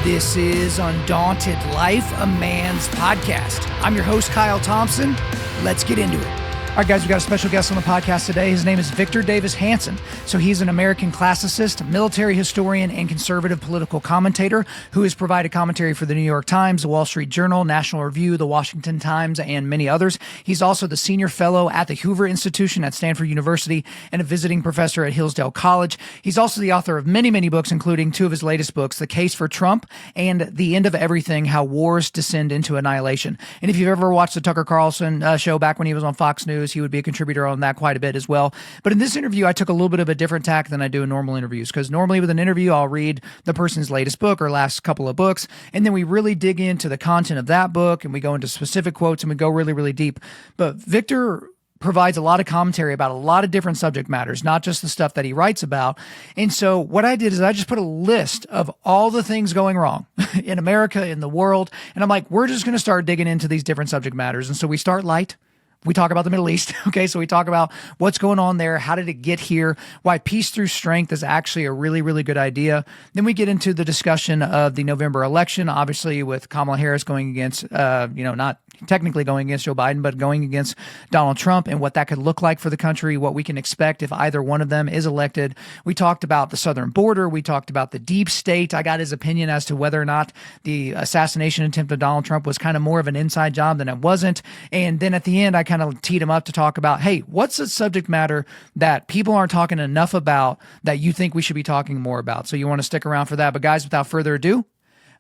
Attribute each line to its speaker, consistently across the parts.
Speaker 1: This is Undaunted.Life, a man's podcast. I'm your host, Kyle Thompson. Let's get into it. All right, guys, we got a special guest on the podcast today. His name is Victor Davis Hanson. So he's an American classicist, military historian, and conservative political commentator who has provided commentary for the New York Times, the Wall Street Journal, National Review, the Washington Times, and many others. He's also the senior fellow at the Hoover Institution at Stanford University and a visiting professor at Hillsdale College. He's also the author of many, many books, including two of his latest books, The Case for Trump and The End of Everything, How Wars Descend into Annihilation. And if you've ever watched the Tucker Carlson show back when he was on Fox News, he would be a contributor on that quite a bit as well. But in this interview, I took a little bit of a different tack than I do in normal interviews, because normally with an interview, I'll read the person's latest book or last couple of books, and then we really dig into the content of that book, and we go into specific quotes, and we go really, really deep. But Victor provides a lot of commentary about a lot of different subject matters, not just the stuff that he writes about. And so what I did is I just put a list of all the things going wrong in America, in the world, and I'm like, we're just going to start digging into these different subject matters. And so we start light. We talk about the Middle East, okay? So we talk about what's going on there, how did it get here, why peace through strength is actually a really, really good idea. Then we get into the discussion of the November election, obviously with Kamala Harris going against, not technically going against Joe Biden, but going against Donald Trump, and what that could look like for the country, what we can expect if either one of them is elected. We talked about the southern border. We talked about the deep state. I got his opinion as to whether or not the assassination attempt of Donald Trump was kind of more of an inside job than it wasn't. And then at the end, I kind of teed him up to talk about, hey, what's a subject matter that people aren't talking enough about that you think we should be talking more about? So you want to stick around for that. But guys, without further ado,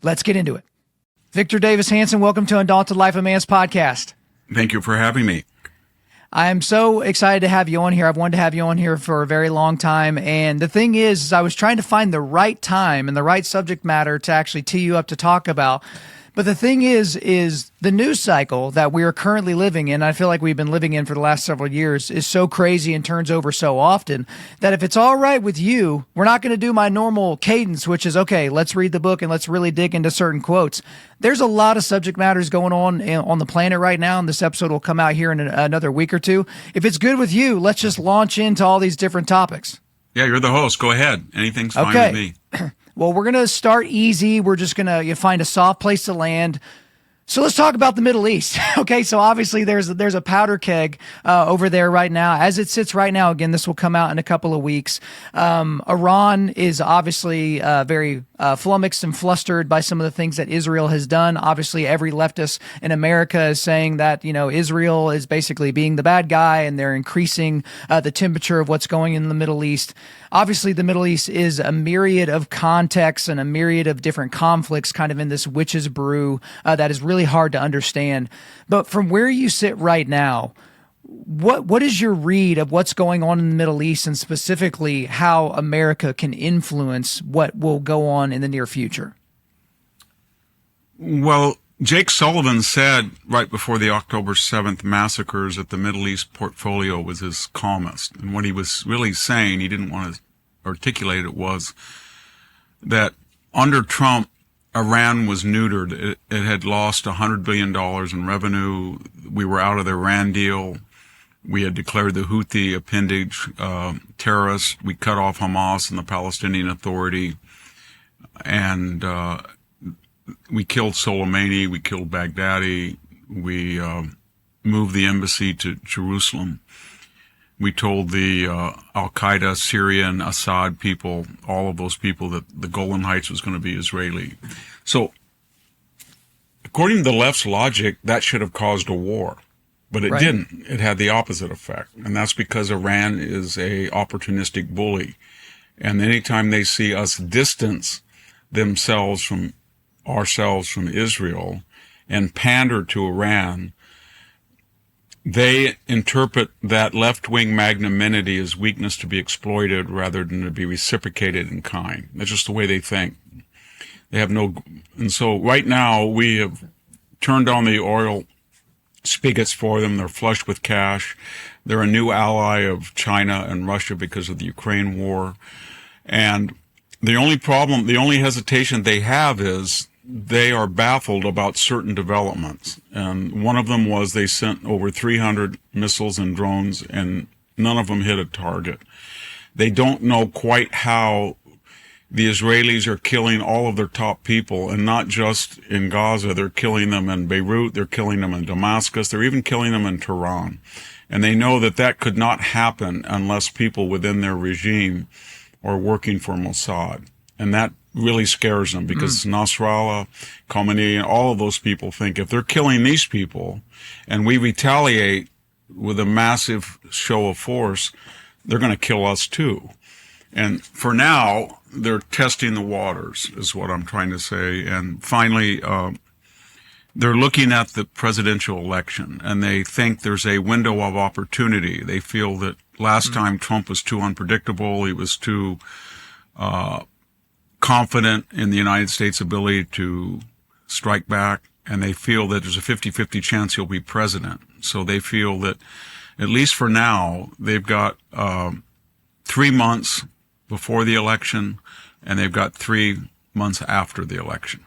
Speaker 1: let's get into it. Victor Davis Hanson, welcome to Undaunted.Life, a man's podcast.
Speaker 2: Thank you for having me.
Speaker 1: I'm so excited to have you on here. I've wanted to have you on here for a very long time. And the thing is I was trying to find the right time and the right subject matter to actually tee you up to talk about. But the thing is the news cycle that we are currently living in, I feel like we've been living in for the last several years, is so crazy and turns over so often that if it's all right with you, we're not going to do my normal cadence, which is, okay, let's read the book and let's really dig into certain quotes. There's a lot of subject matters going on the planet right now, and this episode will come out here in another week or two. If it's good with you, let's just launch into all these different topics.
Speaker 2: Yeah, you're the host. Go ahead. Anything's fine with me.
Speaker 1: Well, we're going to start easy. We're just going to find a soft place to land. So let's talk about the Middle East. Okay, so obviously there's a powder keg over there right now. As it sits right now, again, this will come out in a couple of weeks. Iran is obviously very flummoxed and flustered by some of the things that Israel has done. Obviously, every leftist in America is saying that, Israel is basically being the bad guy, and they're increasing the temperature of what's going in the Middle East. Obviously, the Middle East is a myriad of contexts and a myriad of different conflicts kind of in this witch's brew that is really hard to understand. But from where you sit right now, what is your read of what's going on in the Middle East, and specifically how America can influence what will go on in the near future?
Speaker 2: Well, Jake Sullivan said right before the October 7th massacres that the Middle East portfolio was his calmest. And what he was really saying, he didn't want to articulate it, was that under Trump, Iran was neutered. It had lost $100 billion in revenue. We were out of the Iran deal. We had declared the Houthi appendage terrorists. We cut off Hamas and the Palestinian Authority. And we killed Soleimani. We killed Baghdadi. We moved the embassy to Jerusalem. We told the Al-Qaeda, Syrian, Assad people, all of those people, that the Golan Heights was going to be Israeli. So, according to the left's logic, that should have caused a war. But it didn't. It had the opposite effect. And that's because Iran is a opportunistic bully. And anytime they see us distance themselves from ourselves from Israel and pander to Iran, they interpret that left-wing magnanimity as weakness to be exploited rather than to be reciprocated in kind. That's just the way they think. They have no, and so right now we have turned on the oil spigots for them. They're flush with cash. They're a new ally of China and Russia because of the Ukraine war. And the only problem, the only hesitation they have is they are baffled about certain developments. And one of them was they sent over 300 missiles and drones, and none of them hit a target. They don't know quite how the Israelis are killing all of their top people, and not just in Gaza. They're killing them in Beirut. They're killing them in Damascus. They're even killing them in Tehran. And they know that that could not happen unless people within their regime are working for Mossad. And that really scares them, because Nasrallah, Khomeini, and all of those people think if they're killing these people and we retaliate with a massive show of force, they're going to kill us too. And for now, they're testing the waters, is what I'm trying to say. And finally, they're looking at the presidential election, and they think there's a window of opportunity. They feel that last time Trump was too unpredictable. He was too confident in the United States' ability to strike back, and they feel that there's a 50-50 chance he'll be president. So they feel that, at least for now, they've got 3 months before the election, and they've got 3 months after the election.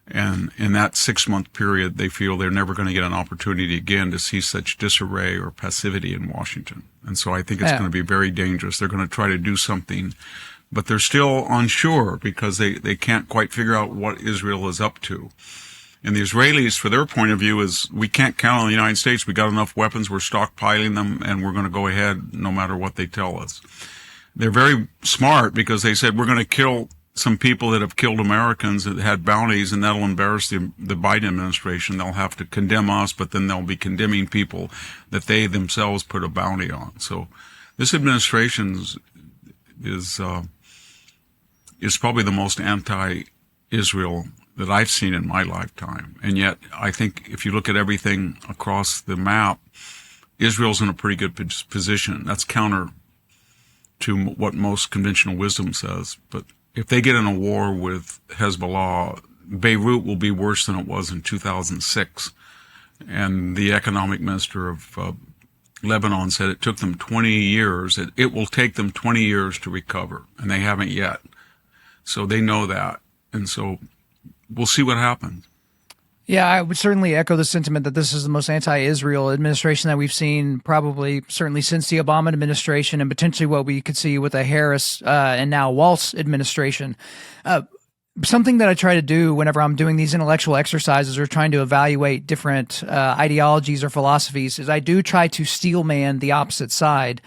Speaker 2: And in that 6-month period, they feel they're never going to get an opportunity again to see such disarray or passivity in Washington. And so I think it's going to be very dangerous. They're going to try to do something, but they're still unsure because they can't quite figure out what Israel is up to. And the Israelis, for their point of view, is we can't count on the United States. We got enough weapons. We're stockpiling them, and we're going to go ahead no matter what they tell us. They're very smart because they said, we're going to kill some people that have killed Americans that had bounties, and that'll embarrass the Biden administration. They'll have to condemn us, but then they'll be condemning people that they themselves put a bounty on. So this administration is probably the most anti-Israel that I've seen in my lifetime. And yet, I think if you look at everything across the map, Israel's in a pretty good position. That's counter to what most conventional wisdom says. But if they get in a war with Hezbollah, Beirut will be worse than it was in 2006. And the economic minister of Lebanon said it took them 20 years. It will take them 20 years to recover, and they haven't yet. So they know that. And so we'll see what happens.
Speaker 1: Yeah, I would certainly echo the sentiment that this is the most anti-Israel administration that we've seen probably certainly since the Obama administration, and potentially what we could see with a Harris and now Walz administration. Something that I try to do whenever I'm doing these intellectual exercises or trying to evaluate different ideologies or philosophies is I do try to steelman the opposite side.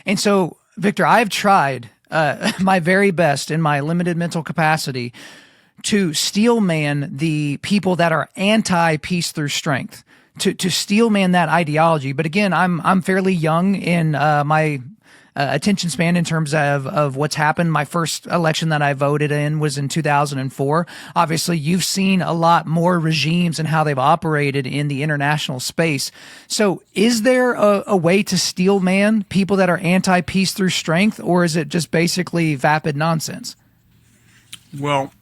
Speaker 1: And so, Victor, I've tried my very best in my limited mental capacity to steelman the people that are anti-peace through strength, to steelman that ideology. But again, I'm fairly young in my attention span in terms of what's happened. My first election that I voted in was in 2004. Obviously, you've seen a lot more regimes and how they've operated in the international space. So is there a way to steelman people that are anti-peace through strength, or is it just basically vapid nonsense?
Speaker 2: Well,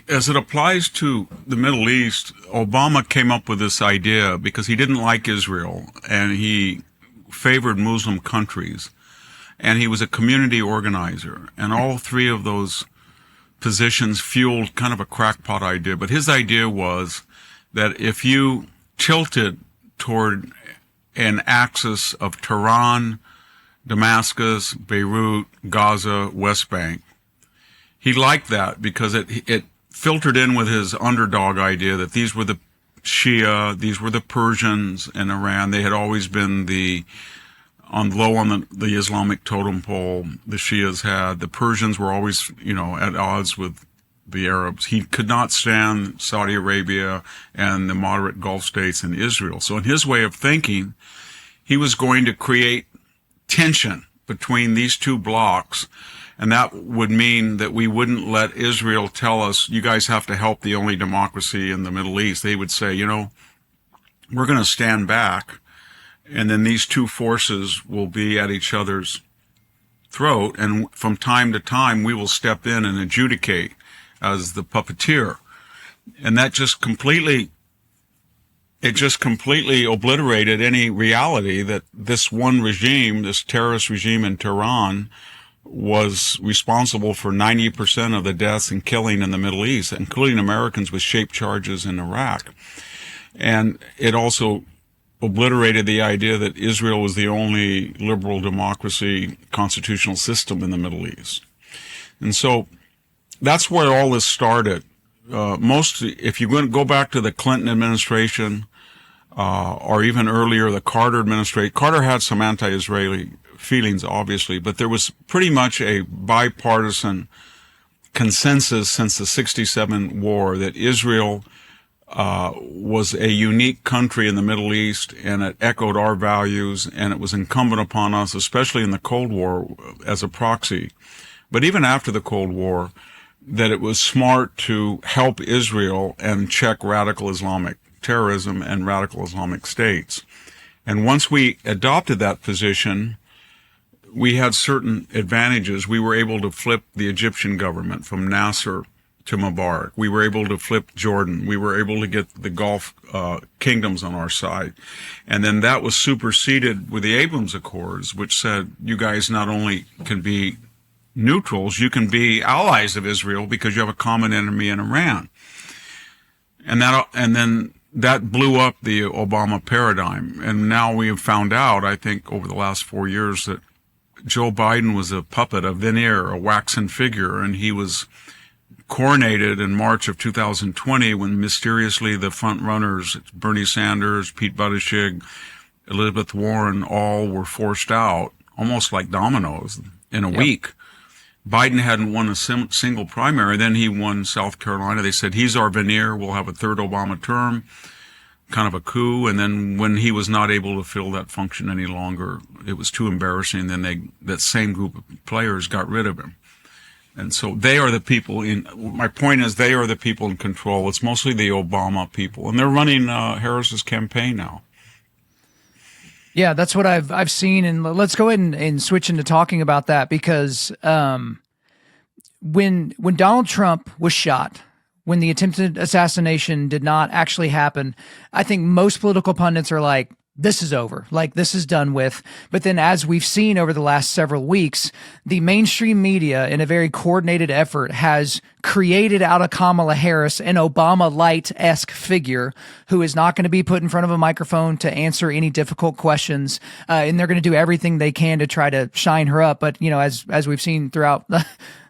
Speaker 2: as it applies to the Middle East, Obama came up with this idea because he didn't like Israel and he favored Muslim countries, and he was a community organizer, and all three of those positions fueled kind of a crackpot idea. But his idea was that if you tilted toward an axis of Tehran, Damascus, Beirut, Gaza, West Bank, he liked that because it filtered in with his underdog idea that these were the Shia, these were the Persians in Iran. They had always been low on the Islamic totem pole. The Shias had. The Persians were always, at odds with the Arabs. He could not stand Saudi Arabia and the moderate Gulf states and Israel. So in his way of thinking, he was going to create tension between these two blocks. And that would mean that we wouldn't let Israel tell us, you guys have to help the only democracy in the Middle East. They would say, we're going to stand back, and then these two forces will be at each other's throat. And from time to time, we will step in and adjudicate as the puppeteer. And that just completely obliterated any reality that this one regime, this terrorist regime in Tehran, was responsible for 90% of the deaths and killing in the Middle East, including Americans with shaped charges in Iraq. And it also obliterated the idea that Israel was the only liberal democracy constitutional system in the Middle East. And so that's where all this started. If you go back to the Clinton administration, or even earlier, the Carter administration, Carter had some anti-Israeli feelings, obviously, but there was pretty much a bipartisan consensus since the 67 war that Israel was a unique country in the Middle East, and it echoed our values, and it was incumbent upon us, especially in the Cold War, as a proxy. But even after the Cold War, that it was smart to help Israel and check radical Islamic terrorism and radical Islamic states. And once we adopted that position, we had certain advantages. We were able to flip the Egyptian government from Nasser to Mubarak. We were able to flip Jordan. We were able to get the Gulf kingdoms on our side. And then that was superseded with the Abrams Accords, which said you guys not only can be neutrals, you can be allies of Israel because you have a common enemy in Iran. And then that blew up the Obama paradigm. And now we have found out, I think, over the last 4 years that Joe Biden was a puppet, a veneer, a waxen figure, and he was coronated in March of 2020 when mysteriously the front runners, Bernie Sanders, Pete Buttigieg, Elizabeth Warren, all were forced out, almost like dominoes, in a week. Biden hadn't won a single primary. Then he won South Carolina. They said, he's our veneer. We'll have a third Obama term, kind of a coup. And then when he was not able to fill that function any longer, it was too embarrassing. Then that same group of players got rid of him. And so they are the people my point is they are the people in control. It's mostly the Obama people. And they're running Harris's campaign now.
Speaker 1: Yeah, that's what I've seen, and let's go ahead and switch into talking about that because when Donald Trump was shot, when the attempted assassination did not actually happen, I think most political pundits are like, this is over, like this is done with. But then as we've seen over the last several weeks, the mainstream media in a very coordinated effort has created out of Kamala Harris an Obama light-esque figure who is not going to be put in front of a microphone to answer any difficult questions. And they're going to do everything they can to try to shine her up. But, you know, as we've seen throughout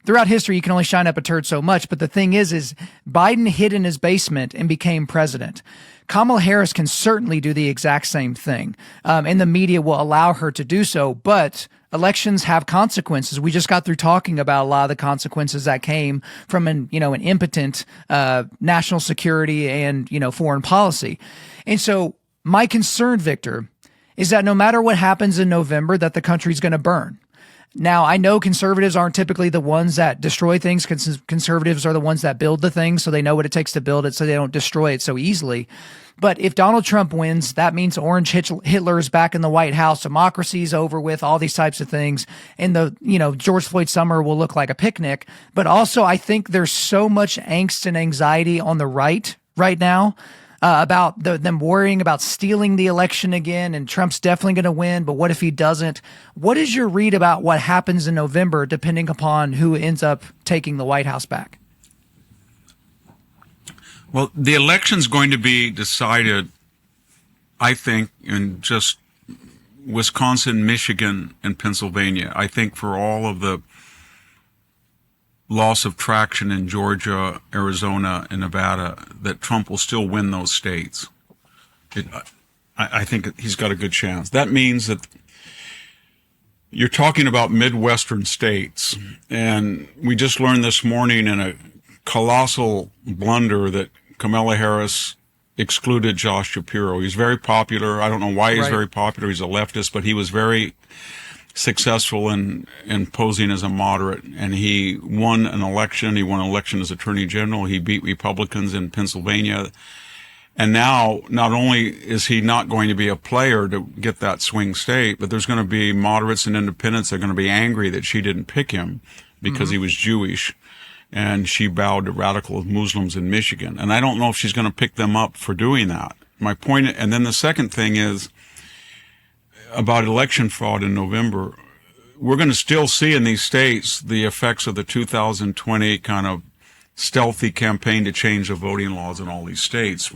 Speaker 1: history, you can only shine up a turd so much. But the thing is Biden hid in his basement and became president. Kamala Harris can certainly do the exact same thing, and the media will allow her to do so, but elections have consequences. We just got through talking about a lot of the consequences that came from an impotent national security and, foreign policy. And so my concern, Victor, is that no matter what happens in November, that the country's going to burn. Now, I know conservatives aren't typically the ones that destroy things. Conservatives are the ones that build the thing, so they know what it takes to build it, so they don't destroy it so easily. But if Donald Trump wins, that means Orange Hitler is back in the White House, democracy's over with, all these types of things. And George Floyd summer will look like a picnic. But also, I think there's so much angst and anxiety on the right now about them worrying about stealing the election again, and Trump's definitely going to win, but what if he doesn't? What is your read about what happens in November, depending upon who ends up taking the White House back?
Speaker 2: Well, the election's going to be decided, I think, in just Wisconsin, Michigan, and Pennsylvania. I think for all of the loss of traction in Georgia, Arizona, and Nevada, that Trump will still win those states. I think he's got a good chance. That means that you're talking about Midwestern states, and we just learned this morning in a colossal blunder that Kamala Harris excluded Josh Shapiro. He's very popular. I don't know why he's very popular. He's a leftist, but he was very successful in posing as a moderate, and he won an election. He won an election as Attorney General. He beat Republicans in Pennsylvania. And now, not only is he not going to be a player to get that swing state, but there's going to be moderates and independents that are going to be angry that she didn't pick him because he was Jewish, and she bowed to radical Muslims in Michigan. And I don't know if she's going to pick them up for doing that. My point, and then the second thing is about election fraud in November. We're going to still see in these states the effects of the 2020 kind of stealthy campaign to change the voting laws in all these states.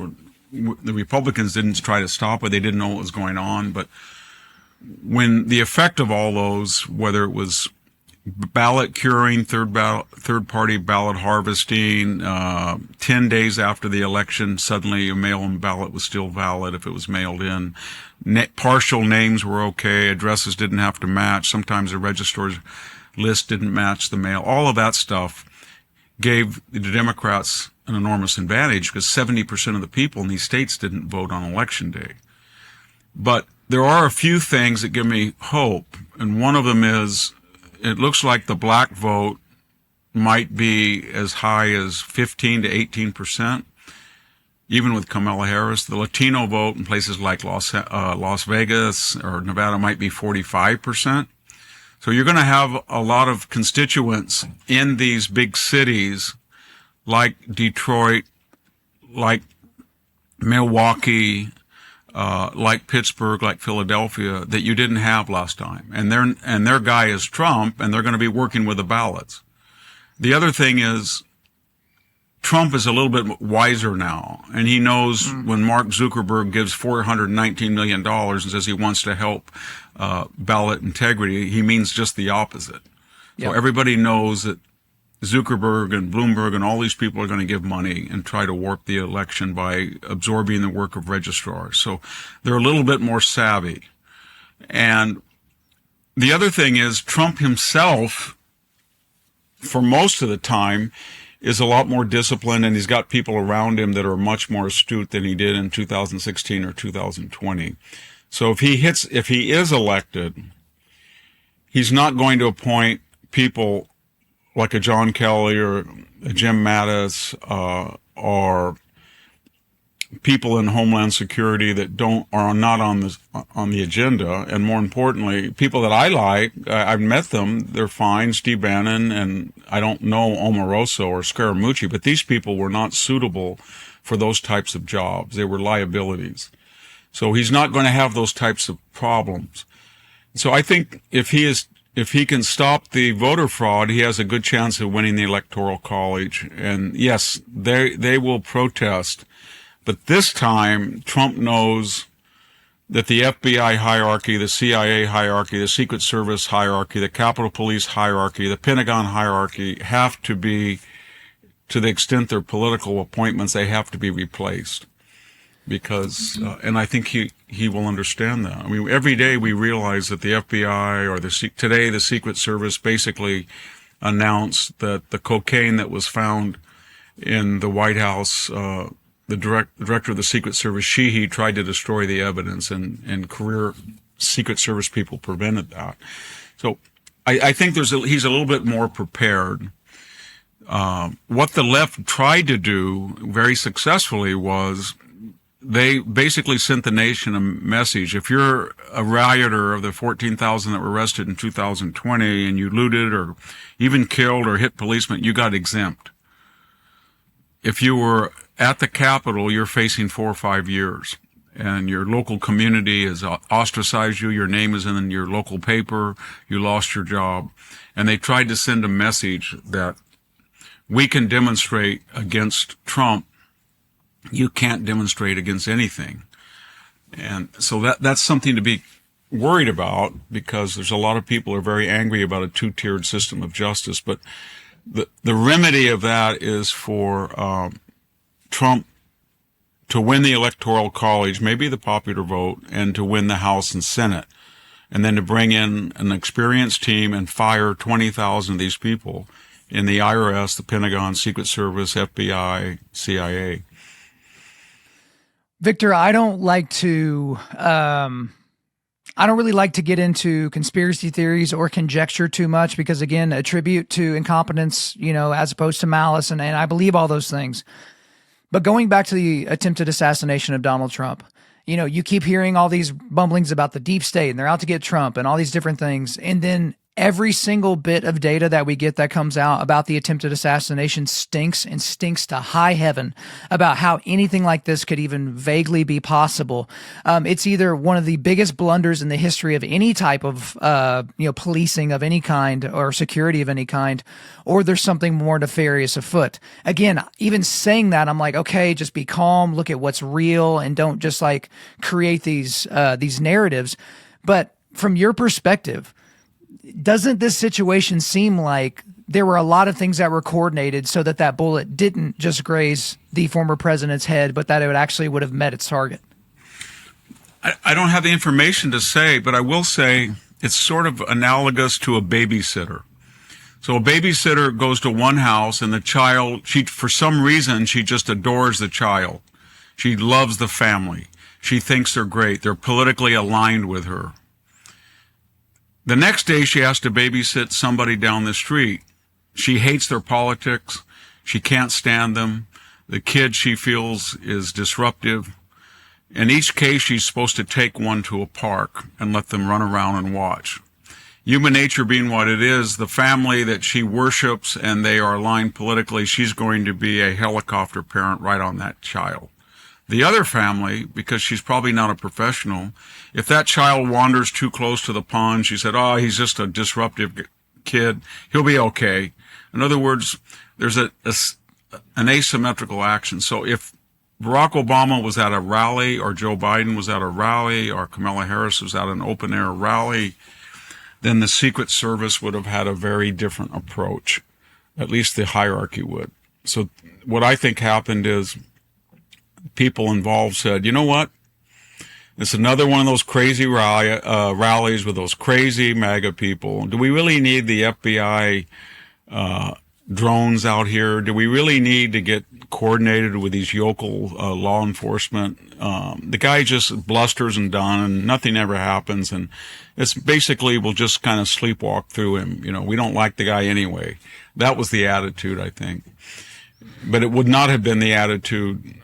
Speaker 2: The Republicans didn't try to stop it. They didn't know what was going on. But when the effect of all those, whether it was ballot curing, third-party ballot harvesting. 10 days after the election, suddenly a mail-in ballot was still valid if it was mailed in. Partial names were okay. Addresses didn't have to match. Sometimes the registrar's list didn't match the mail. All of that stuff gave the Democrats an enormous advantage because 70% of the people in these states didn't vote on Election Day. But there are a few things that give me hope, and one of them is it looks like the black vote might be as high as 15 to 18%, even with Kamala Harris. The Latino vote in places like Las Vegas or Nevada might be 45%. So you're going to have a lot of constituents in these big cities like Detroit, like Milwaukee, like Pittsburgh, like Philadelphia, that you didn't have last time. And their guy is Trump, and they're going to be working with the ballots. The other thing is Trump is a little bit wiser now, and he knows when Mark Zuckerberg gives $419 million and says he wants to help ballot integrity, he means just the opposite. Yep. So everybody knows that Zuckerberg and Bloomberg and all these people are going to give money and try to warp the election by absorbing the work of registrars. So they're a little bit more savvy. And the other thing is Trump himself, for most of the time, is a lot more disciplined, and he's got people around him that are much more astute than he did in 2016 or 2020. So if he is elected, he's not going to appoint people like a John Kelly or a Jim Mattis, or people in Homeland Security that are not on the agenda. And more importantly, people that I like, I've met them, they're fine. Steve Bannon, and I don't know Omarosa or Scaramucci, but these people were not suitable for those types of jobs. They were liabilities. So he's not going to have those types of problems. So I think if he can stop the voter fraud, he has a good chance of winning the Electoral College. And yes, they will protest. But this time, Trump knows that the FBI hierarchy, the CIA hierarchy, the Secret Service hierarchy, the Capitol Police hierarchy, the Pentagon hierarchy have to be, to the extent they're political appointments, they have to be replaced. Because, and I think he will understand that. I mean, every day we realize that the FBI or today the Secret Service basically announced that the cocaine that was found in the White House, the director of the Secret Service, Sheehy, tried to destroy the evidence, and career Secret Service people prevented that. So I think he's a little bit more prepared. What the left tried to do very successfully was they basically sent the nation a message. If you're a rioter of the 14,000 that were arrested in 2020 and you looted or even killed or hit policemen, you got exempt. If you were at the Capitol, you're facing 4 or 5 years, and your local community has ostracized you. Your name is in your local paper. You lost your job. And they tried to send a message that we can demonstrate against Trump. You can't demonstrate against anything. And so that's something to be worried about, because there's a lot of people who are very angry about a two-tiered system of justice. But the remedy of that is for Trump to win the Electoral College, maybe the popular vote, and to win the House and Senate, and then to bring in an experienced team and fire 20,000 of these people in the IRS, the Pentagon, Secret Service, FBI, CIA.
Speaker 1: Victor, I don't really like to get into conspiracy theories or conjecture too much, because again, attribute to incompetence, as opposed to malice. And I believe all those things. But going back to the attempted assassination of Donald Trump, you keep hearing all these bumblings about the deep state and they're out to get Trump and all these different things. And then every single bit of data that we get that comes out about the attempted assassination stinks to high heaven about how anything like this could even vaguely be possible. It's either one of the biggest blunders in the history of any type of, policing of any kind or security of any kind, or there's something more nefarious afoot. Again, even saying that, I'm like, okay, just be calm, look at what's real, and don't just create these narratives. But from your perspective, doesn't this situation seem like there were a lot of things that were coordinated so that that bullet didn't just graze the former president's head, but that it would have met its target?
Speaker 2: I don't have the information to say, but I will say it's sort of analogous to a babysitter. So a babysitter goes to one house, and the child, for some reason, she just adores the child. She loves the family. She thinks they're great. They're politically aligned with her. The next day, she has to babysit somebody down the street. She hates their politics. She can't stand them. The kid, she feels, is disruptive. In each case, she's supposed to take one to a park and let them run around and watch. Human nature being what it is, the family that she worships and they are aligned politically, she's going to be a helicopter parent right on that child. The other family, because she's probably not a professional, if that child wanders too close to the pond, she said, oh, he's just a disruptive kid. He'll be okay. In other words, there's an asymmetrical action. So if Barack Obama was at a rally, or Joe Biden was at a rally, or Kamala Harris was at an open-air rally, then the Secret Service would have had a very different approach. At least the hierarchy would. So what I think happened is people involved said, you know what? It's another one of those crazy rallies with those crazy MAGA people. Do we really need the FBI drones out here? Do we really need to get coordinated with these yokel law enforcement? The guy just blusters and done, and nothing ever happens. And it's basically, we'll just kind of sleepwalk through him. You know, we don't like the guy anyway. That was the attitude, I think. But it would not have been the attitude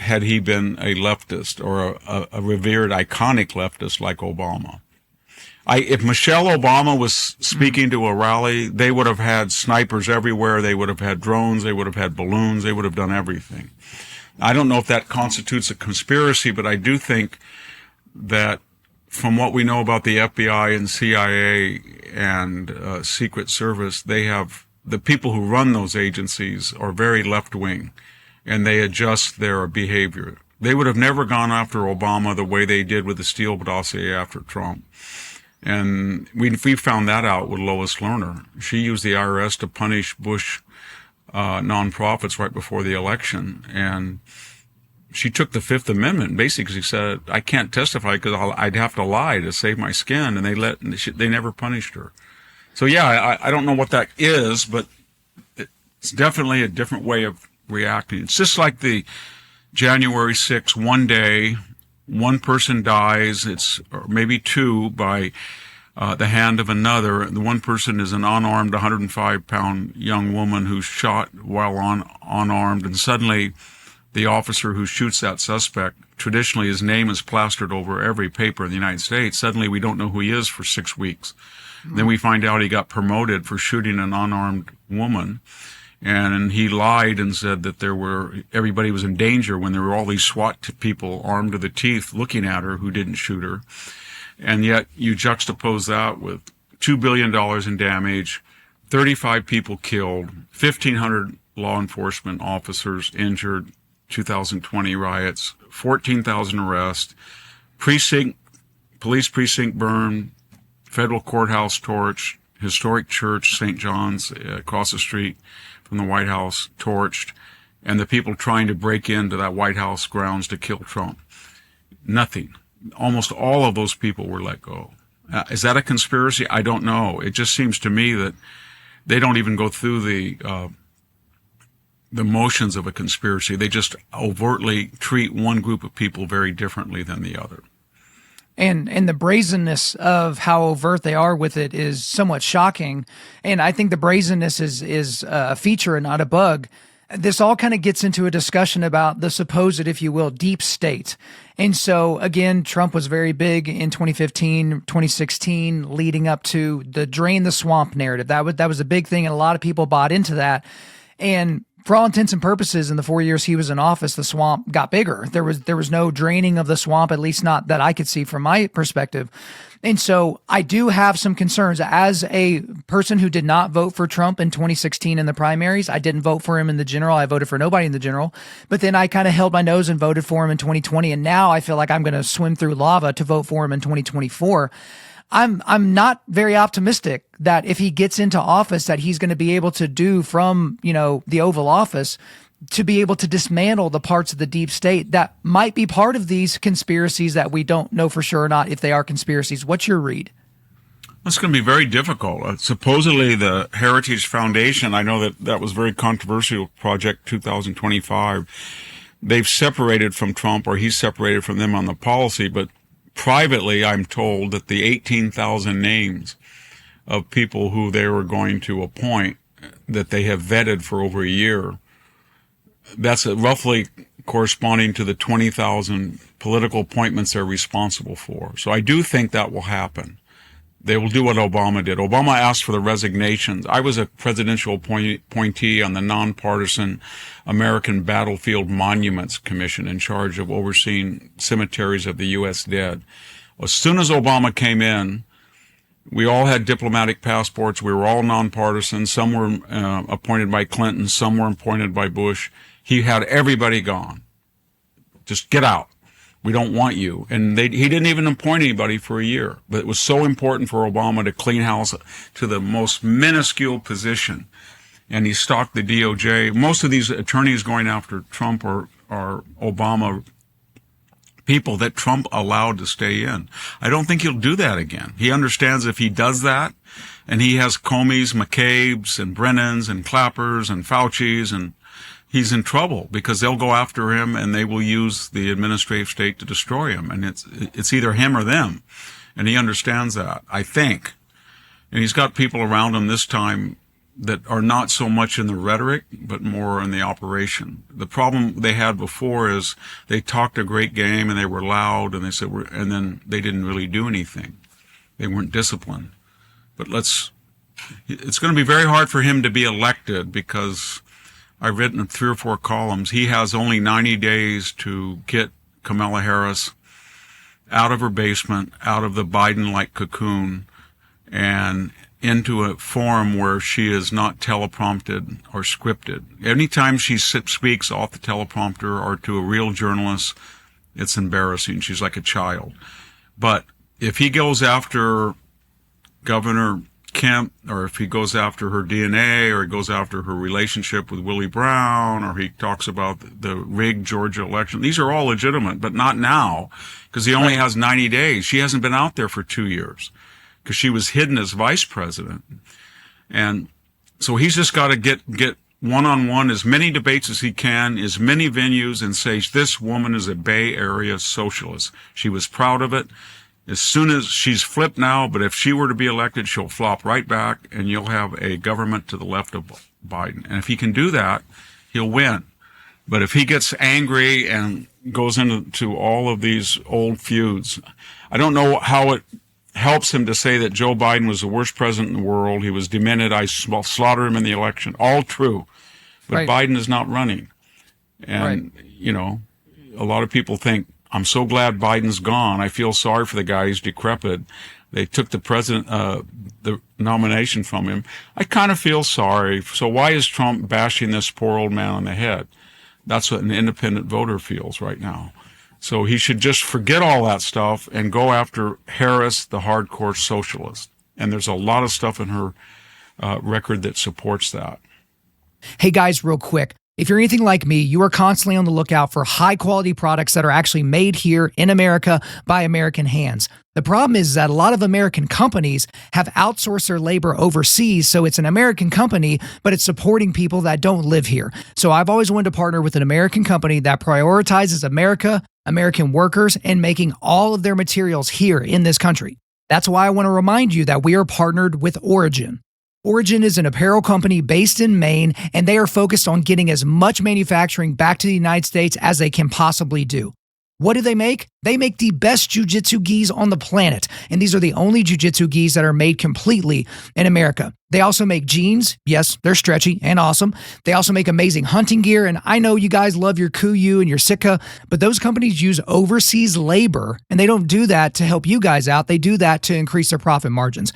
Speaker 2: had he been a leftist or a revered, iconic leftist like Obama. If Michelle Obama was speaking to a rally, they would have had snipers everywhere. They would have had drones. They would have had balloons. They would have done everything. I don't know if that constitutes a conspiracy, but I do think that from what we know about the FBI and CIA and Secret Service, the people who run those agencies are very left-wing, and they adjust their behavior. They would have never gone after Obama the way they did with the Steele dossier after Trump. And we found that out with Lois Lerner. She used the IRS to punish Bush nonprofits right before the election. And she took the Fifth Amendment and basically said, I can't testify because I'd have to lie to save my skin. And they never punished her. So, yeah, I don't know what that is, but it's definitely a different way of reacting. It's just like the January 6th, one day, one person dies, or maybe two, by the hand of another. The one person is an unarmed 105-pound young woman who's shot while unarmed, and suddenly the officer who shoots that suspect, traditionally his name is plastered over every paper in the United States. Suddenly we don't know who he is for 6 weeks. Then we find out he got promoted for shooting an unarmed woman. And he lied and said that everybody was in danger when there were all these SWAT people armed to the teeth looking at her who didn't shoot her. And yet you juxtapose that with $2 billion in damage, 35 people killed, 1,500 law enforcement officers injured, 2020 riots, 14,000 arrests, police precinct burned, federal courthouse torched, historic church, St. John's, across the street from the White House, torched, and the people trying to break into that White House grounds to kill Trump. Nothing. Almost all of those people were let go. Is that a conspiracy? I don't know. It just seems to me that they don't even go through the motions of a conspiracy. They just overtly treat one group of people very differently than the other.
Speaker 1: And the brazenness of how overt they are with it is somewhat shocking. And I think the brazenness is a feature and not a bug. This all kind of gets into a discussion about the supposed, if you will, deep state. And so, again, Trump was very big in 2015, 2016, leading up to the drain the swamp narrative. That was a big thing, and a lot of people bought into that. And for all intents and purposes, in the 4 years he was in office, the swamp got bigger. There was no draining of the swamp, at least not that I could see from my perspective. And so I do have some concerns. As a person who did not vote for Trump in 2016 in the primaries, I didn't vote for him in the general. I voted for nobody in the general. But then I kind of held my nose and voted for him in 2020. And now I feel like I'm going to swim through lava to vote for him in 2024. I'm not very optimistic that if he gets into office that he's going to be able to do from, the Oval Office to be able to dismantle the parts of the deep state that might be part of these conspiracies that we don't know for sure or not if they are conspiracies. What's your read?
Speaker 2: It's going to be very difficult. Supposedly the Heritage Foundation, I know that was a very controversial project, 2025. They've separated from Trump, or he's separated from them on the policy, but privately I'm told that the 18,000 names of people who they were going to appoint that they have vetted for over a year, that's roughly corresponding to the 20,000 political appointments they're responsible for. So I do think that will happen. They will do what Obama did. Obama asked for the resignations. I was a presidential appointee on the nonpartisan American Battlefield Monuments Commission in charge of overseeing cemeteries of the U.S. dead. As soon as Obama came in, we all had diplomatic passports. We were all nonpartisan. Some were appointed by Clinton. Some were appointed by Bush. He had everybody gone. Just get out. We don't want you. And he didn't even appoint anybody for a year. But it was so important for Obama to clean house to the most minuscule position. And he stocked the DOJ. Most of these attorneys going after Trump are Obama people that Trump allowed to stay in. I don't think he'll do that again. He understands if he does that, and he has Comeys, McCabe's, and Brennan's, and Clappers, and Fauci's, and he's in trouble because they'll go after him and they will use the administrative state to destroy him. And it's either him or them. And he understands that, I think. And he's got people around him this time that are not so much in the rhetoric, but more in the operation. The problem they had before is they talked a great game and they were loud and they said, and then they didn't really do anything. They weren't disciplined. But it's going to be very hard for him to be elected because I've written 3 or 4 columns. He has only 90 days to get Kamala Harris out of her basement, out of the Biden-like cocoon, and into a forum where she is not teleprompted or scripted. Anytime she speaks off the teleprompter or to a real journalist, it's embarrassing. She's like a child. But if he goes after Governor Kemp, or if he goes after her DNA, or he goes after her relationship with Willie Brown, or he talks about the rigged Georgia election, these are all legitimate, but not now, because he only has 90 days. She hasn't been out there for 2 years because she was hidden as vice president. And so he's just got to get one-on-one, as many debates as he can, as many venues, and say, this woman is a Bay Area socialist. She was proud of it. As soon as she's flipped now, but if she were to be elected, she'll flop right back, and you'll have a government to the left of Biden. And if he can do that, he'll win. But if he gets angry and goes into all of these old feuds, I don't know how it helps him to say that Joe Biden was the worst president in the world. He was demented. I slaughtered him in the election. All true. But right. Biden is not running. And, a lot of people think, I'm so glad Biden's gone. I feel sorry for the guy. He's decrepit. They took the nomination from him. I kind of feel sorry. So why is Trump bashing this poor old man on the head? That's what an independent voter feels right now. So he should just forget all that stuff and go after Harris, the hardcore socialist. And there's a lot of stuff in her record that supports that.
Speaker 1: Hey guys, real quick. If you're anything like me, you are constantly on the lookout for high-quality products that are actually made here in America by American hands. The problem is that a lot of American companies have outsourced their labor overseas, so it's an American company, but it's supporting people that don't live here. So I've always wanted to partner with an American company that prioritizes America, American workers, and making all of their materials here in this country. That's why I want to remind you that we are partnered with Origin. Origin is an apparel company based in Maine, and they are focused on getting as much manufacturing back to the United States as they can possibly do. What do they make? They make the best jiu-jitsu gis on the planet, and these are the only jiu-jitsu gis that are made completely in America. They also make jeans. Yes, they're stretchy and awesome. They also make amazing hunting gear, and I know you guys love your Kuiu and your Sitka, but those companies use overseas labor, and they don't do that to help you guys out. They do that to increase their profit margins.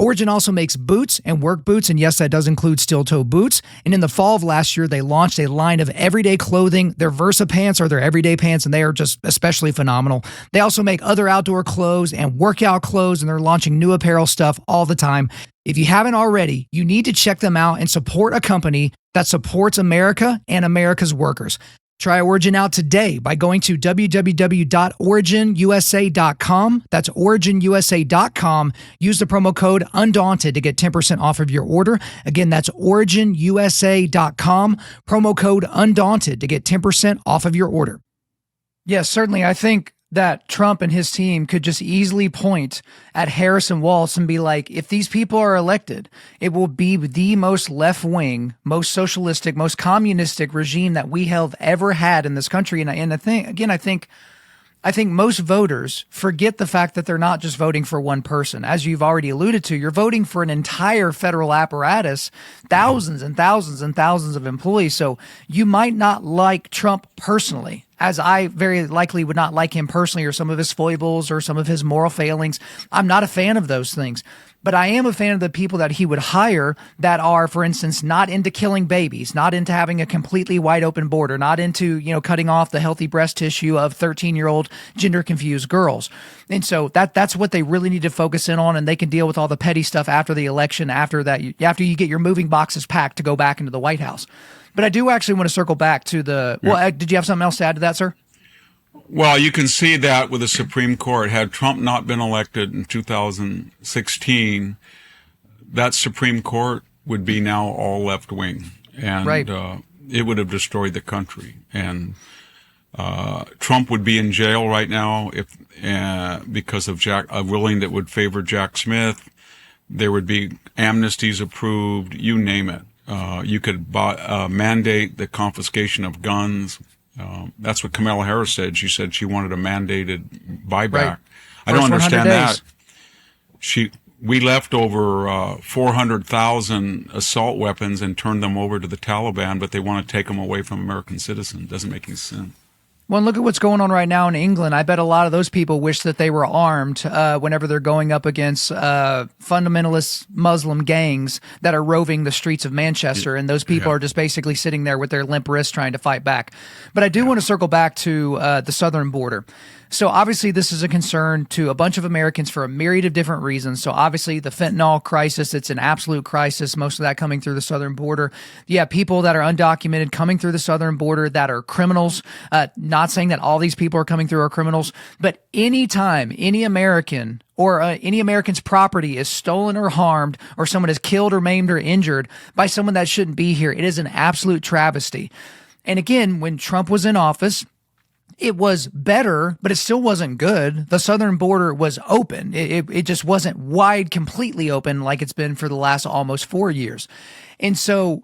Speaker 1: Origin also makes boots and work boots, and yes, that does include steel-toe boots. And in the fall of last year, they launched a line of everyday clothing. Their Versa pants are their everyday pants, and they are just especially phenomenal. They also make other outdoor clothes and workout clothes, and they're launching new apparel stuff all the time. If you haven't already, you need to check them out and support a company that supports America and America's workers. Try Origin out today by going to www.originusa.com. That's originusa.com. Use the promo code Undaunted to get 10% off of your order. Again, that's originusa.com. Promo code Undaunted to get 10% off of your order. Yes, certainly. I think that Trump and his team could just easily point at Harris and Walz and be like, if these people are elected, it will be the most left-wing, most socialistic, most communistic regime that we have ever had in this country. And I think most voters forget the fact that they're not just voting for one person. As you've already alluded to, you're voting for an entire federal apparatus, thousands and thousands and thousands of employees. So you might not like Trump personally, as I very likely would not like him personally, or some of his foibles or some of his moral failings. I'm not a fan of those things. But I am a fan of the people that he would hire that are, for instance, not into killing babies, not into having a completely wide open border, not into, cutting off the healthy breast tissue of 13-year-old gender confused girls. And so that's what they really need to focus in on, and they can deal with all the petty stuff after the election, after you get your moving boxes packed to go back into the White House. But I do actually want to circle back to did you have something else to add to that, sir?
Speaker 2: Well, you can see that with the Supreme Court. Had Trump not been elected in 2016, that Supreme Court would be now all left-wing, and
Speaker 1: right.
Speaker 2: It would have destroyed the country. And Trump would be in jail right now if because of a ruling that would favor Jack Smith. There would be amnesties approved, you name it. You could mandate the confiscation of guns. That's what Kamala Harris said. She said she wanted a mandated buyback. Right. I don't understand that. We left over 400,000 assault weapons and turned them over to the Taliban, but they want to take them away from American citizens. Doesn't make any sense.
Speaker 1: Well, look at what's going on right now in England. I bet a lot of those people wish that they were armed whenever they're going up against fundamentalist Muslim gangs that are roving the streets of Manchester. And those people are just basically sitting there with their limp wrists trying to fight back. But I do want to circle back to the southern border. So obviously this is a concern to a bunch of Americans for a myriad of different reasons. So obviously the fentanyl crisis, it's an absolute crisis, most of that coming through the southern border. Yeah, people that are undocumented coming through the southern border that are criminals, not saying that all these people are coming through are criminals, but anytime any American or any American's property is stolen or harmed, or someone is killed or maimed or injured by someone that shouldn't be here, it is an absolute travesty. And again, when Trump was in office, it was better, but it still wasn't good. The southern border was open. It just wasn't wide, completely open like it's been for the last almost 4 years. And so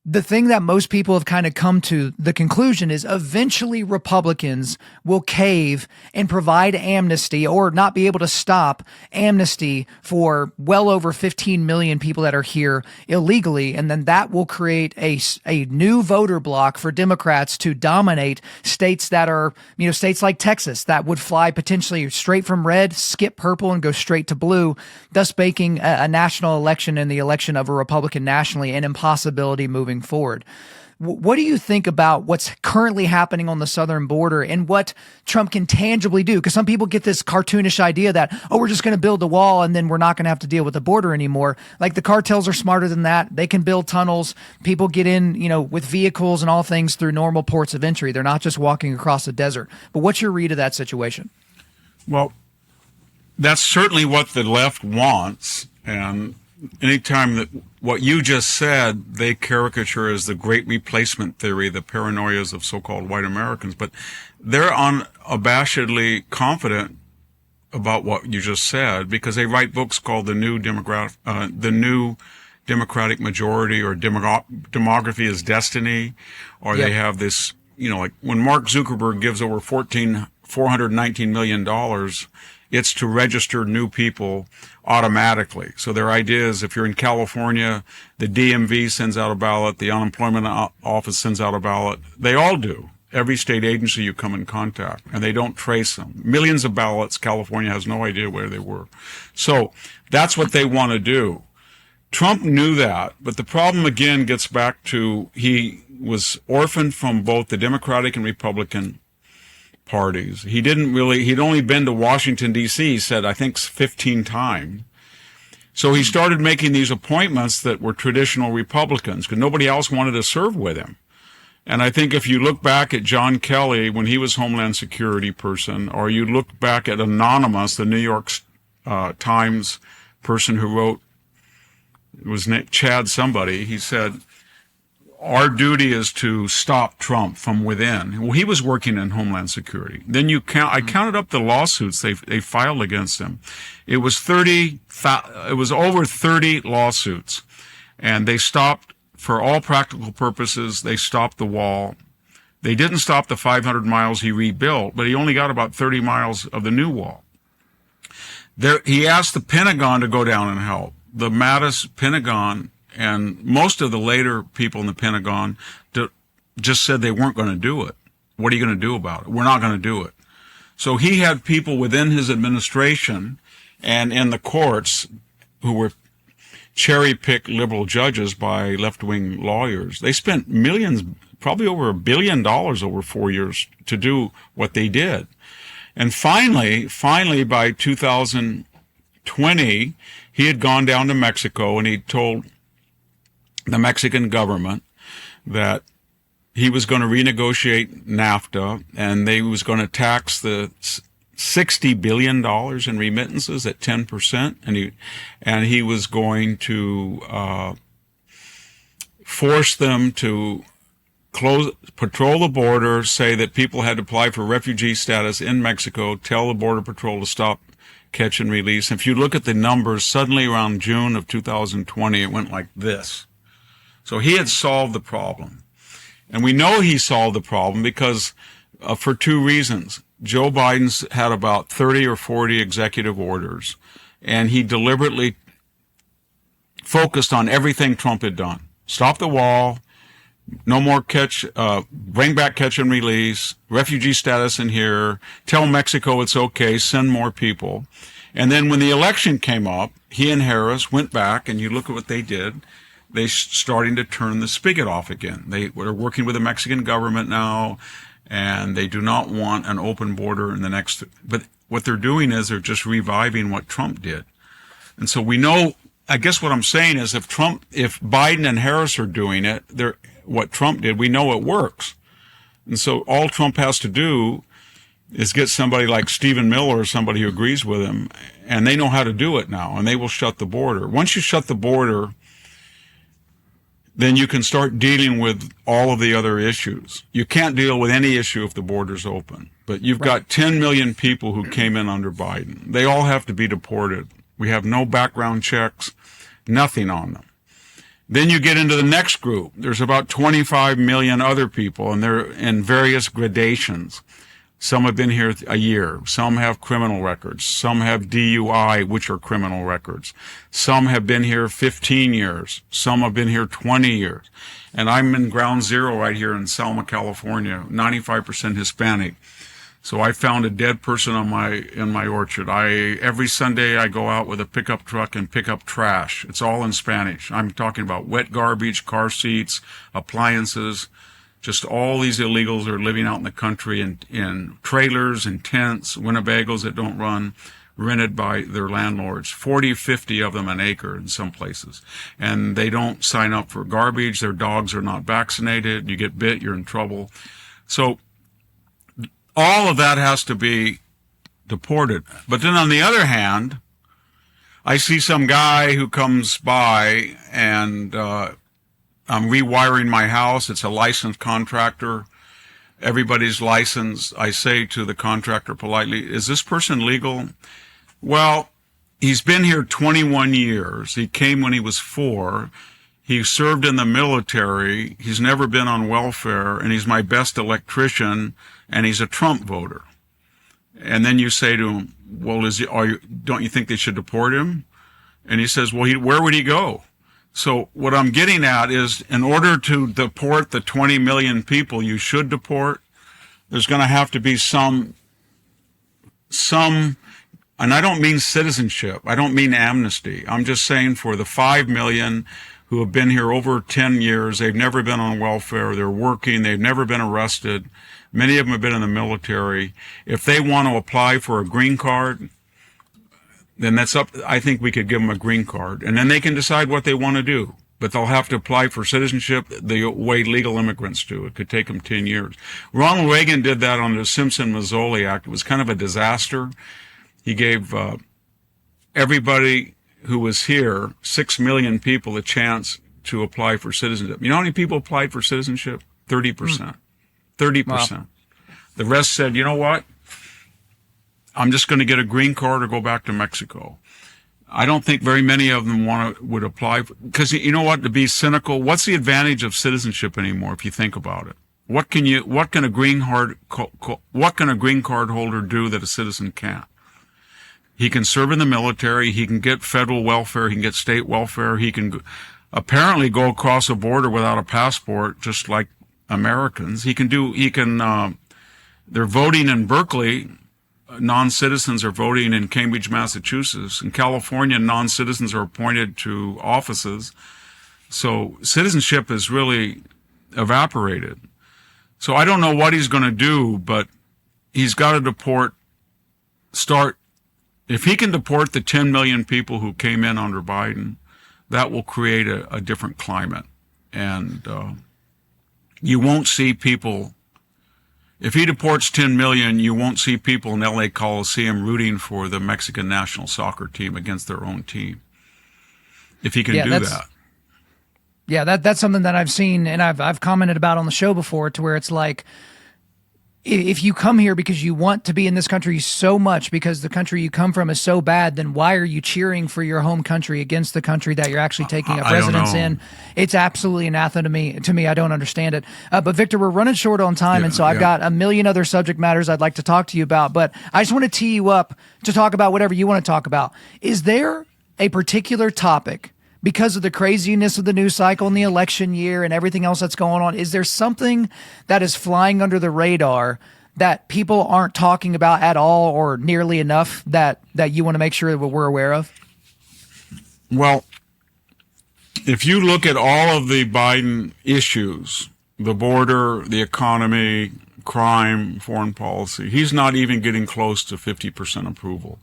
Speaker 1: the thing that most people have kind of come to the conclusion is eventually Republicans will cave and provide amnesty, or not be able to stop amnesty for well over 15 million people that are here illegally. And then that will create a new voter bloc for Democrats to dominate states that are, states like Texas that would fly potentially straight from red, skip purple, and go straight to blue, thus making a national election and the election of a Republican nationally an impossibility moving forward. What do you think about what's currently happening on the southern border and what Trump can tangibly do? Because some people get this cartoonish idea that, we're just going to build a wall and then we're not going to have to deal with the border anymore. Like, the cartels are smarter than that. They can build tunnels. People get in, with vehicles and all things through normal ports of entry. They're not just walking across the desert. But what's your read of that situation?
Speaker 2: Well, that's certainly what the left wants. And anytime that what you just said, they caricature as the great replacement theory, the paranoias of so-called white Americans, but they're unabashedly confident about what you just said, because they write books called the New Democratic Majority, or Demography is Destiny, or They have this, like when Mark Zuckerberg gives over $419 million, it's to register new people automatically. So their idea is, if you're in California, the DMV sends out a ballot, the unemployment office sends out a ballot. They all do. every state agency you come in contact, and they don't trace them. Millions of ballots. California has no idea where they were. So that's what they want to do. Trump knew that, but the problem again gets back to he was orphaned from both the Democratic and Republican parties. He'd only been to Washington, D.C., he said, I think 15 times. So he started making these appointments that were traditional Republicans because nobody else wanted to serve with him. And I think if you look back at John Kelly when he was Homeland Security person, or you look back at Anonymous, the New York Times person who wrote, it was Chad somebody, he said, our duty is to stop Trump from within. Well, he was working in Homeland Security. Then I counted up the lawsuits they filed against him. It was over 30 lawsuits. And they stopped, for all practical purposes, they stopped the wall. They didn't stop the 500 miles he rebuilt, but he only got about 30 miles of the new wall. He asked the Pentagon to go down and help. The Mattis Pentagon and most of the later people in the Pentagon just said they weren't going to do it. What are you going to do about it? We're not going to do it. So he had people within his administration and in the courts who were cherry-picked liberal judges by left-wing lawyers. They spent millions, probably over $1 billion over 4 years to do what they did. And finally, by 2020, he had gone down to Mexico and he told the Mexican government that he was going to renegotiate NAFTA and they was going to tax the $60 billion in remittances at 10%, and he was going to force them to patrol the border, say that people had to apply for refugee status in Mexico, tell the Border Patrol to stop catch and release. If you look at the numbers, suddenly around June of 2020, it went like this. So he had solved the problem. And we know he solved the problem because for two reasons. Joe Biden's had about 30 or 40 executive orders, and he deliberately focused on everything Trump had done. Stop the wall, no more bring back catch and release, refugee status in here, tell Mexico it's okay, send more people. And then when the election came up, he and Harris went back, and you look at what they did. They're starting to turn the spigot off again. They are working with the Mexican government now, and they do not want an open border in the next. But what they're doing is they're just reviving what Trump did. And so we know, I guess what I'm saying is if Biden and Harris are doing it, what Trump did, we know it works. And so all Trump has to do is get somebody like Stephen Miller or somebody who agrees with him, and they know how to do it now, and they will shut the border. Once you shut the border, then you can start dealing with all of the other issues. You can't deal with any issue if the border's open. But you've got 10 million people who came in under Biden. They all have to be deported. We have no background checks, nothing on them. Then you get into the next group. There's about 25 million other people, and they're in various gradations. Some have been here a year. Some have criminal records. Some have DUI, which are criminal records. Some have been here 15 years. Some have been here 20 years. And I'm in ground zero right here in Selma, California, 95% Hispanic. So I found a dead person in my orchard. Every Sunday I go out with a pickup truck and pick up trash. It's all in Spanish. I'm talking about wet garbage, car seats, appliances. Just all these illegals are living out in the country in trailers and tents, Winnebagos that don't run, rented by their landlords, 40, 50 of them an acre in some places. And they don't sign up for garbage. Their dogs are not vaccinated. You get bit, you're in trouble. So all of that has to be deported. But then on the other hand, I see some guy who comes by and I'm rewiring my house. It's a licensed contractor. Everybody's licensed. I say to the contractor politely, is this person legal? Well, he's been here 21 years. He came when he was 4. He served in the military. He's never been on welfare, and he's my best electrician, and he's a Trump voter. And then you say to him, well, don't you think they should deport him? And he says, well, where would he go? So what I'm getting at is in order to deport the 20 million people you should deport, there's going to have to be some, and I don't mean citizenship. I don't mean amnesty. I'm just saying for the 5 million who have been here over 10 years, they've never been on welfare, they're working, they've never been arrested. Many of them have been in the military. If they want to apply for a green card, then that's up. I think we could give them a green card, and then they can decide what they want to do. But they'll have to apply for citizenship the way legal immigrants do. It could take them 10 years. Ronald Reagan did that on the Simpson-Mazzoli Act. It was kind of a disaster. He gave everybody who was here, 6 million people, a chance to apply for citizenship. You know how many people applied for citizenship? 30%. 30%. Wow. The rest said, you know what? I'm just going to get a green card or go back to Mexico. I don't think very many of them would apply because you know what? To be cynical, what's the advantage of citizenship anymore? If you think about it, what can a green card holder do that a citizen can't? He can serve in the military. He can get federal welfare. He can get state welfare. He can apparently go across a border without a passport, just like Americans. They're voting in Berkeley. Non-citizens are voting in Cambridge, Massachusetts. In California, non-citizens are appointed to offices. So citizenship is really evaporated. So I don't know what he's going to do, but he's got to if he can deport the 10 million people who came in under Biden, that will create a different climate. And you won't see people. If he deports 10 million, you won't see people in L.A. Coliseum rooting for the Mexican national soccer team against their own team. If he can do that.
Speaker 1: Yeah, that's something that I've seen and I've commented about on the show before, to where it's like, if you come here because you want to be in this country so much because the country you come from is so bad, then why are you cheering for your home country against the country that you're actually taking up residence in? It's absolutely anathema to me. I don't understand it. But Victor, we're running short on time, and so I've got a million other subject matters I'd like to talk to you about. But I just want to tee you up to talk about whatever you want to talk about. Is there a particular topic, because of the craziness of the news cycle and the election year and everything else that's going on, is there something that is flying under the radar that people aren't talking about at all or nearly enough that you want to make sure that we're aware of?
Speaker 2: Well, if you look at all of the Biden issues, the border, the economy, crime, foreign policy, he's not even getting close to 50% approval.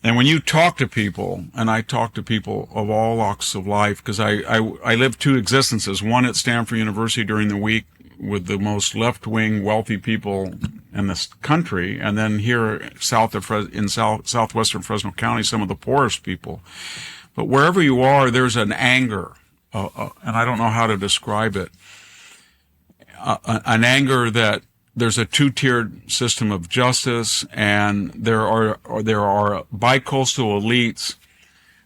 Speaker 2: And when you talk to people, and I talk to people of all walks of life, because I live two existences, one at Stanford University during the week with the most left-wing wealthy people in this country, and then here in southwestern Fresno County, some of the poorest people. But wherever you are, there's an anger, and I don't know how to describe it, an anger that there's a two-tiered system of justice, and there are bicoastal elites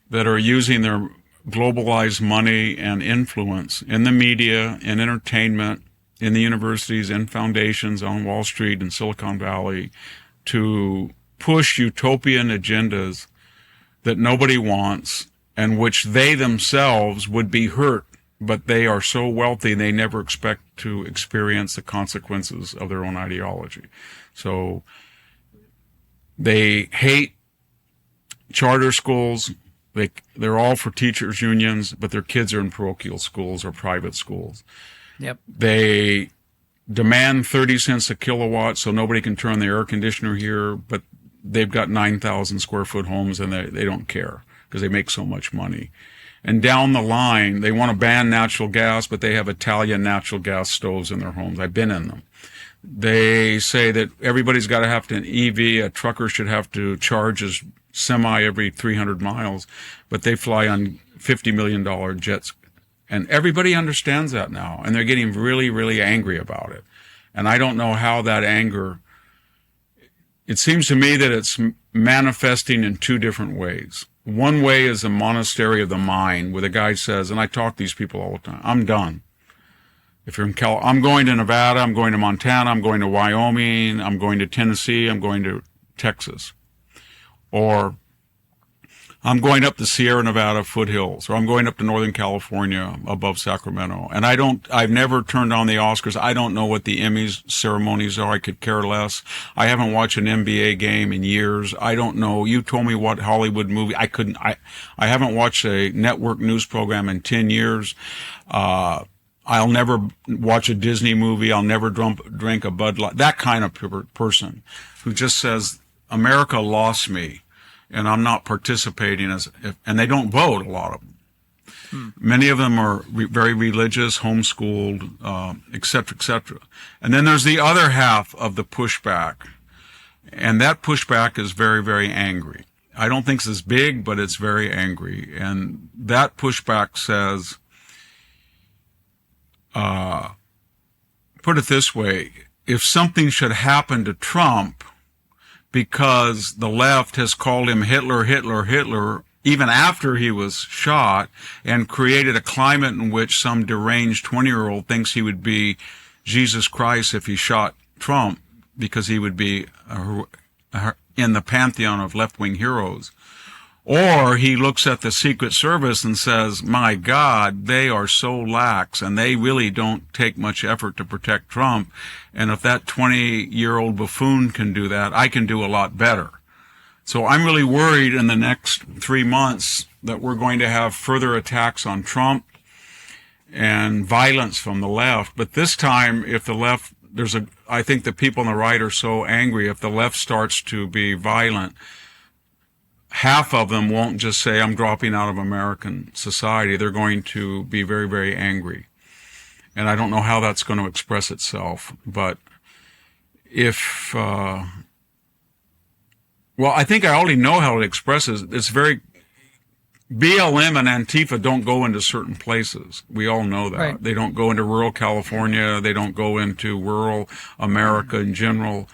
Speaker 2: that are using their globalized money and influence in the media, in entertainment, in the universities, in foundations on Wall Street and Silicon Valley to push utopian agendas that nobody wants and which they themselves would be hurt, but they are so wealthy they never expect to experience the consequences of their own ideology. So they hate charter schools. They're all for teachers' unions, but their kids are in parochial schools or private schools.
Speaker 1: Yep.
Speaker 2: They demand 30 cents a kilowatt so nobody can turn the air conditioner here, but they've got 9,000 square foot homes and they don't care because they make so much money. And down the line, they want to ban natural gas, but they have Italian natural gas stoves in their homes. I've been in them. They say that everybody's got to have an EV. A trucker should have to charge his semi every 300 miles, but they fly on $50 million jets. And everybody understands that now, and they're getting really, really angry about it. And I don't know how that anger, it seems to me that it's manifesting in two different ways. One way is a monastery of the mind, where the guy says, and I talk to these people all the time, I'm done. If you're in I'm going to Nevada, I'm going to Montana, I'm going to Wyoming, I'm going to Tennessee, I'm going to Texas. Or I'm going up the Sierra Nevada foothills, or I'm going up to Northern California above Sacramento. And I've never turned on the Oscars. I don't know what the Emmys ceremonies are. I could care less. I haven't watched an NBA game in years. I don't know. You told me what Hollywood movie. I haven't watched a network news program in 10 years. I'll never watch a Disney movie. I'll never drink a Bud Light. That kind of person who just says, America lost me, and I'm not participating and they don't vote, a lot of them. Many of them are very religious, homeschooled, et cetera, et cetera. And then there's the other half of the pushback, and that pushback is very, very angry. I don't think it's as big, but it's very angry. And that pushback says, put it this way, if something should happen to Trump because the left has called him Hitler, Hitler, Hitler, even after he was shot, and created a climate in which some deranged 20-year-old thinks he would be Jesus Christ if he shot Trump, because he would be in the pantheon of left-wing heroes. Or he looks at the Secret Service and says, my God, they are so lax and they really don't take much effort to protect Trump. And if that 20-year-old buffoon can do that, I can do a lot better. So I'm really worried in the next 3 months that we're going to have further attacks on Trump and violence from the left. But this time, if the left, I think the people on the right are so angry, if the left starts to be violent, half of them won't just say, I'm dropping out of American society. They're going to be very, very angry. And I don't know how that's going to express itself. But I think I already know how it expresses. It's very, BLM and Antifa don't go into certain places. We all know that. Right. They don't go into rural California. They don't go into rural America in general.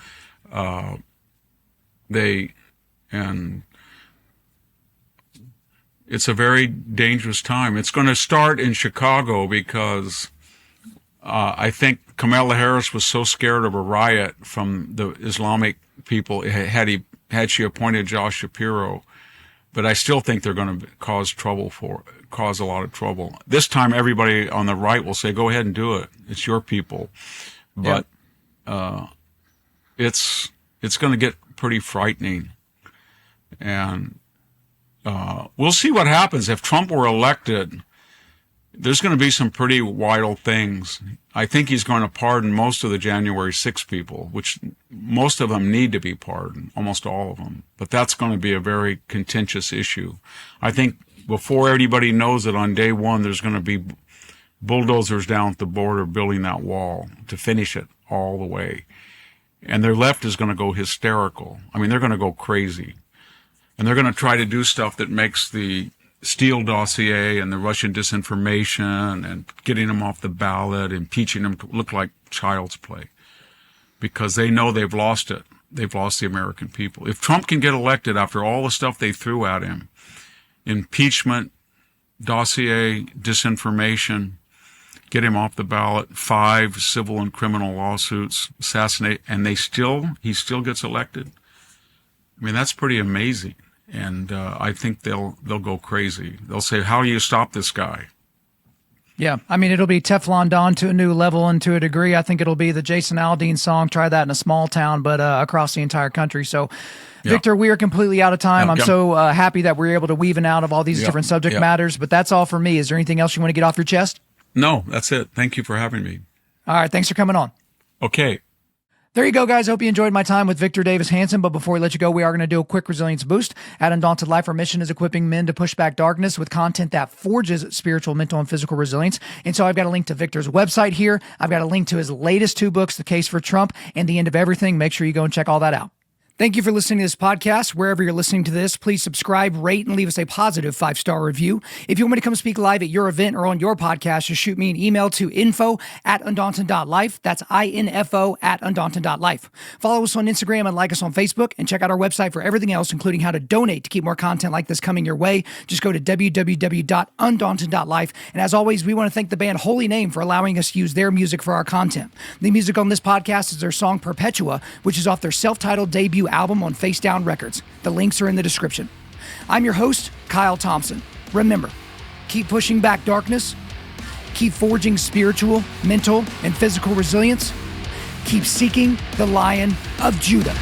Speaker 2: It's a very dangerous time. It's going to start in Chicago because I think Kamala Harris was so scared of a riot from the Islamic people had she appointed Josh Shapiro. But I still think they're going to cause a lot of trouble. This time, everybody on the right will say, "Go ahead and do it. It's your people." But it's going to get pretty frightening, and we'll see what happens. If Trump were elected, there's going to be some pretty wild things. I think he's going to pardon most of the January 6 people, which most of them need to be pardoned, almost all of them. But that's going to be a very contentious issue. I think before anybody knows it, on day one, there's going to be bulldozers down at the border building that wall to finish it all the way. And their left is going to go hysterical. I mean, they're going to go crazy. And they're going to try to do stuff that makes the Steele dossier and the Russian disinformation and getting them off the ballot, impeaching them to look like child's play, because they know they've lost it. They've lost the American people. If Trump can get elected after all the stuff they threw at him, impeachment, dossier, disinformation, get him off the ballot, 5 civil and criminal lawsuits, assassinate, and he still gets elected. I mean, that's pretty amazing. And I think they'll go crazy. They'll say, how do you stop this guy?
Speaker 1: Yeah, I mean, it'll be Teflon Don to a new level and to a degree. I think it'll be the Jason Aldean song, Try That in a Small Town, but across the entire country. So, yeah. Victor, we are completely out of time. Yeah, I'm so happy that we're able to weave in out of all these different subject matters, but that's all for me. Is there anything else you want to get off your chest?
Speaker 2: No, that's it. Thank you for having me.
Speaker 1: All right, thanks for coming on.
Speaker 2: Okay.
Speaker 1: There you go, guys. Hope you enjoyed my time with Victor Davis Hanson. But before we let you go, we are going to do a quick resilience boost. At Undaunted Life, our mission is equipping men to push back darkness with content that forges spiritual, mental, and physical resilience. And so I've got a link to Victor's website here. I've got a link to his latest 2 books, The Case for Trump and The End of Everything. Make sure you go and check all that out. Thank you for listening to this podcast. Wherever you're listening to this, please subscribe, rate, and leave us a positive 5-star review. If you want me to come speak live at your event or on your podcast, just shoot me an email to info@Undaunted.Life. That's info@Undaunted.Life. Follow us on Instagram and like us on Facebook, and check out our website for everything else, including how to donate to keep more content like this coming your way. Just go to www.Undaunted.Life. And as always, we want to thank the band Holy Name for allowing us to use their music for our content. The music on this podcast is their song Perpetua, which is off their self-titled debut album on Face Down Records. The links are in the description. I'm your host, Kyle Thompson. Remember, keep pushing back darkness, keep forging spiritual, mental, and physical resilience, keep seeking the Lion of Judah.